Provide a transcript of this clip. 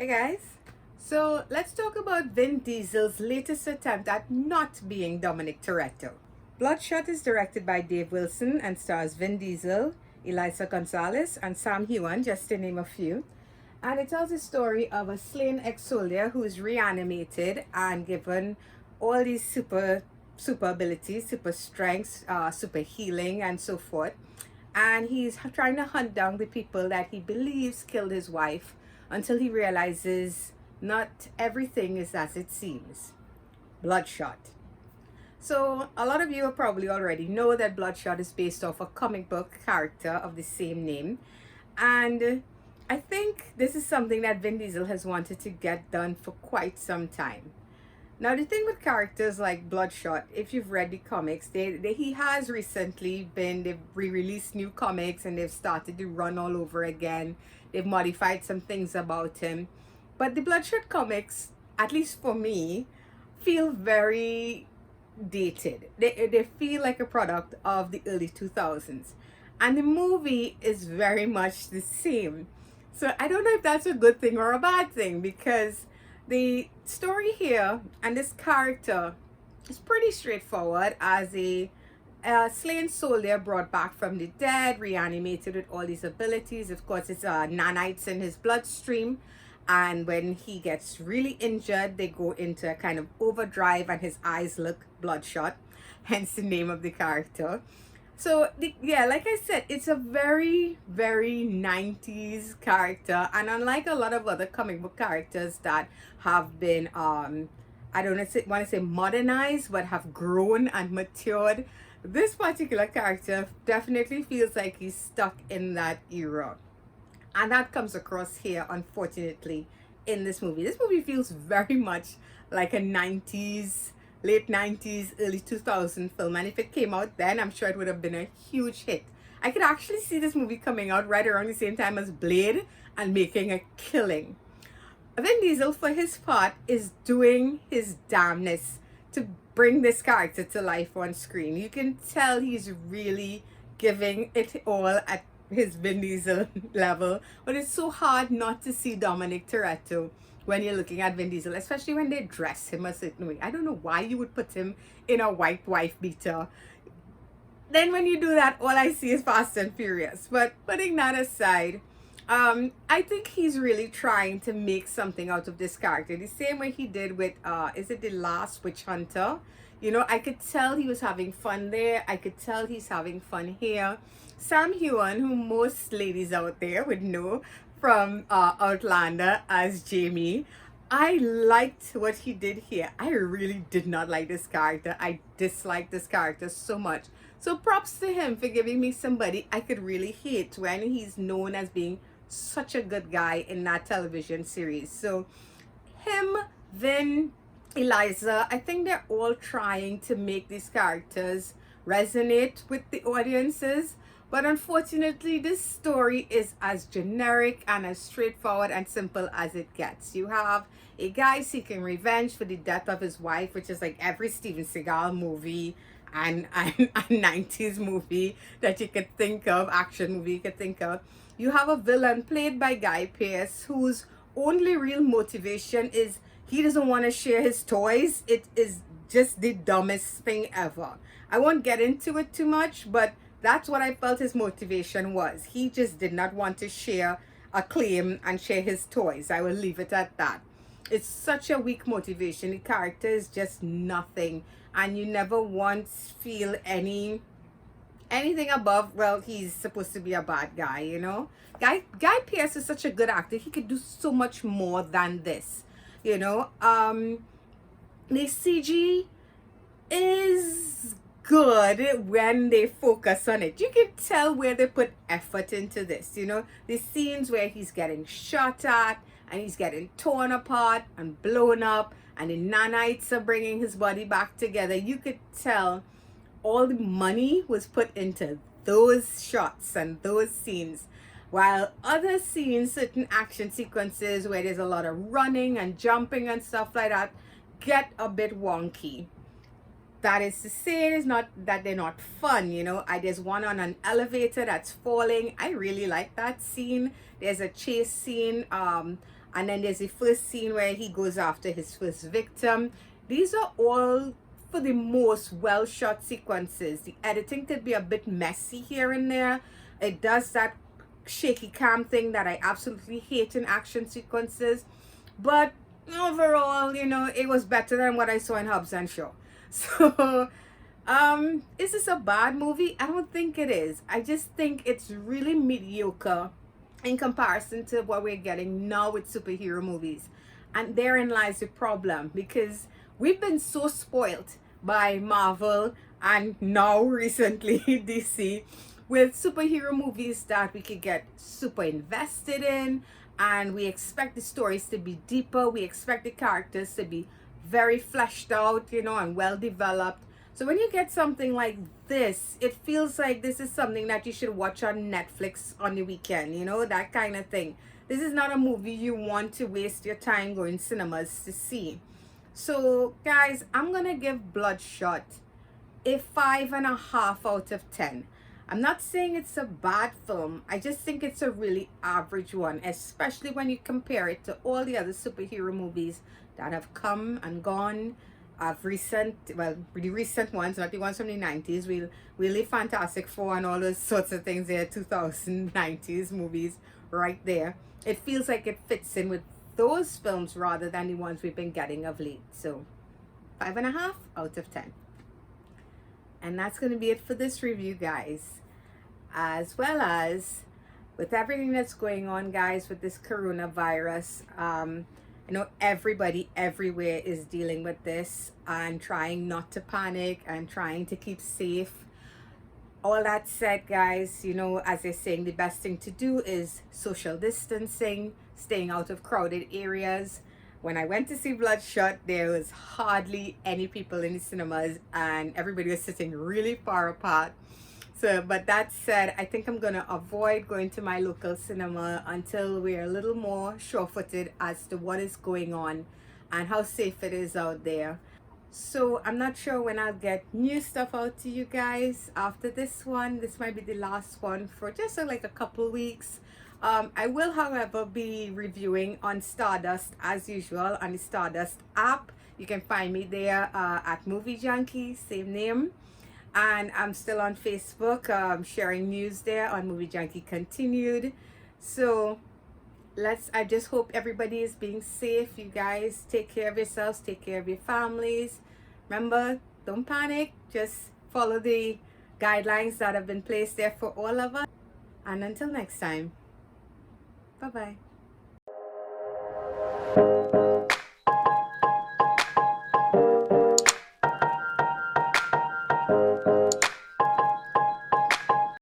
Hey guys. So let's talk about Vin Diesel's latest attempt at not being Dominic Toretto. Bloodshot is directed by Dave Wilson and stars Vin Diesel, Eliza Gonzalez, and Sam Heughan, just to name a few. And it tells the story of a slain ex-soldier who is reanimated and given all these super abilities, super strengths, super healing, and so forth. And he's trying to hunt down the people that he believes killed his wife until he realizes not everything is as it seems. Bloodshot. So, a lot of you probably already know that Bloodshot is based off a comic book character of the same name. And I think this is something that Vin Diesel has wanted to get done for quite some time. Now, the thing with characters like Bloodshot, if you've read the comics, he has recently they've re-released new comics and they've started to run all over again. They've modified some things about him. But the Bloodshot comics, at least for me, feel very dated. They feel like a product of the early 2000s. And the movie is very much the same. So I don't know if that's a good thing or a bad thing, because the story here and this character is pretty straightforward. As a slain soldier brought back from the dead, reanimated with all these abilities. Of course, it's nanites in his bloodstream. And when he gets really injured, they go into a kind of overdrive and his eyes look bloodshot, hence the name of the character. So, yeah, like I said, it's a very, very 90s character. And unlike a lot of other comic book characters that have been, I don't want to say modernized, but have grown and matured, this particular character definitely feels like he's stuck in that era. And that comes across here, unfortunately, in this movie. This movie feels very much like a 90s, late 90s, early 2000 film. And if it came out then, I'm sure it would have been a huge hit. I could actually see this movie coming out right around the same time as Blade and making a killing. Vin Diesel, for his part, is doing his damnness to bring this character to life on screen. You can tell he's really giving it all at his Vin Diesel level, but it's so hard not to see Dominic Toretto when you're looking at Vin Diesel, especially when they dress him a certain way. I don't know why you would put him in a white wife beater. Then when you do that, all I see is Fast and Furious. But putting that aside, I think he's really trying to make something out of this character, the same way he did with is it The Last Witch Hunter? You know, I could tell he was having fun there. I could tell he's having fun here. Sam Heughan, who most ladies out there would know from Outlander as Jamie, I liked what he did here. I really did not like this character. I disliked this character so much. So props to him for giving me somebody I could really hate when he's known as being such a good guy in that television series. So him, then Eliza, I think they're all trying to make these characters resonate with the audiences. But unfortunately, this story is as generic and as straightforward and simple as it gets. You have a guy seeking revenge for the death of his wife, which is like every Steven Seagal movie and 90s movie that you could think of, action movie you could think of. You have a villain played by Guy Pearce whose only real motivation is he doesn't want to share his toys. It is just the dumbest thing ever. I won't get into it too much, but that's what I felt his motivation was. He just did not want to share a claim and share his toys. I will leave it at that. It's such a weak motivation. The character is just nothing, and you never once feel anything above, well, he's supposed to be a bad guy, you know. Guy Pearce is such a good actor. He could do so much more than this, you know. The CG is good when they focus on it. You can tell where they put effort into this, you know. The scenes where he's getting shot at and he's getting torn apart and blown up and the nanites are bringing his body back together. You could tell all the money was put into those shots and those scenes, while other scenes, certain action sequences where there's a lot of running and jumping and stuff like that, get a bit wonky. That is to say, it's not that they're not fun, you know. There's one on an elevator that's falling. I really like that scene. There's a chase scene And then there's the first scene where he goes after his first victim. These are all, for the most, well shot sequences. The editing could be a bit messy here and there. It does that shaky cam thing that I absolutely hate in action sequences. But overall, you know, it was better than what I saw in Hobbs and Shaw. So, is this a bad movie? I don't think it is. I just think it's really mediocre in comparison to what we're getting now with superhero movies. And therein lies the problem, because we've been so spoiled by Marvel and now recently DC with superhero movies that we could get super invested in, and we expect the stories to be deeper, we expect the characters to be very fleshed out, you know, and well developed. So when you get something like this, it feels like this is something that you should watch on Netflix on the weekend, you know, that kind of thing. This is not a movie you want to waste your time going cinemas to see. So guys, I'm gonna give Bloodshot a 5.5 out of 10. I'm not saying it's a bad film. I just think it's a really average one, especially when you compare it to all the other superhero movies that have come and gone. Really recent ones, not the ones from the 90s. Really Fantastic Four and all those sorts of things. They're 2090s movies right there. It feels like it fits in with those films rather than the ones we've been getting of late. So 5.5 out of 10. And that's going to be it for this review, guys. As well as with everything that's going on, guys, with this coronavirus, you know, everybody everywhere is dealing with this and trying not to panic and trying to keep safe. All that said, guys, you know, as they're saying, the best thing to do is social distancing, staying out of crowded areas. When I went to see Bloodshot, there was hardly any people in the cinemas and everybody was sitting really far apart. So, but that said, I think I'm going to avoid going to my local cinema until we're a little more sure-footed as to what is going on and how safe it is out there. So I'm not sure when I'll get new stuff out to you guys after this one. This might be the last one for just like a couple weeks. I will, however, be reviewing on Stardust as usual on the Stardust app. You can find me there at Movie Junkie, same name. And I'm still on Facebook, sharing news there on Movie Junkie Continued. So I just hope everybody is being safe. You guys take care of yourselves, take care of your families. Remember, don't panic, just follow the guidelines that have been placed there for all of us. And until next time, bye bye.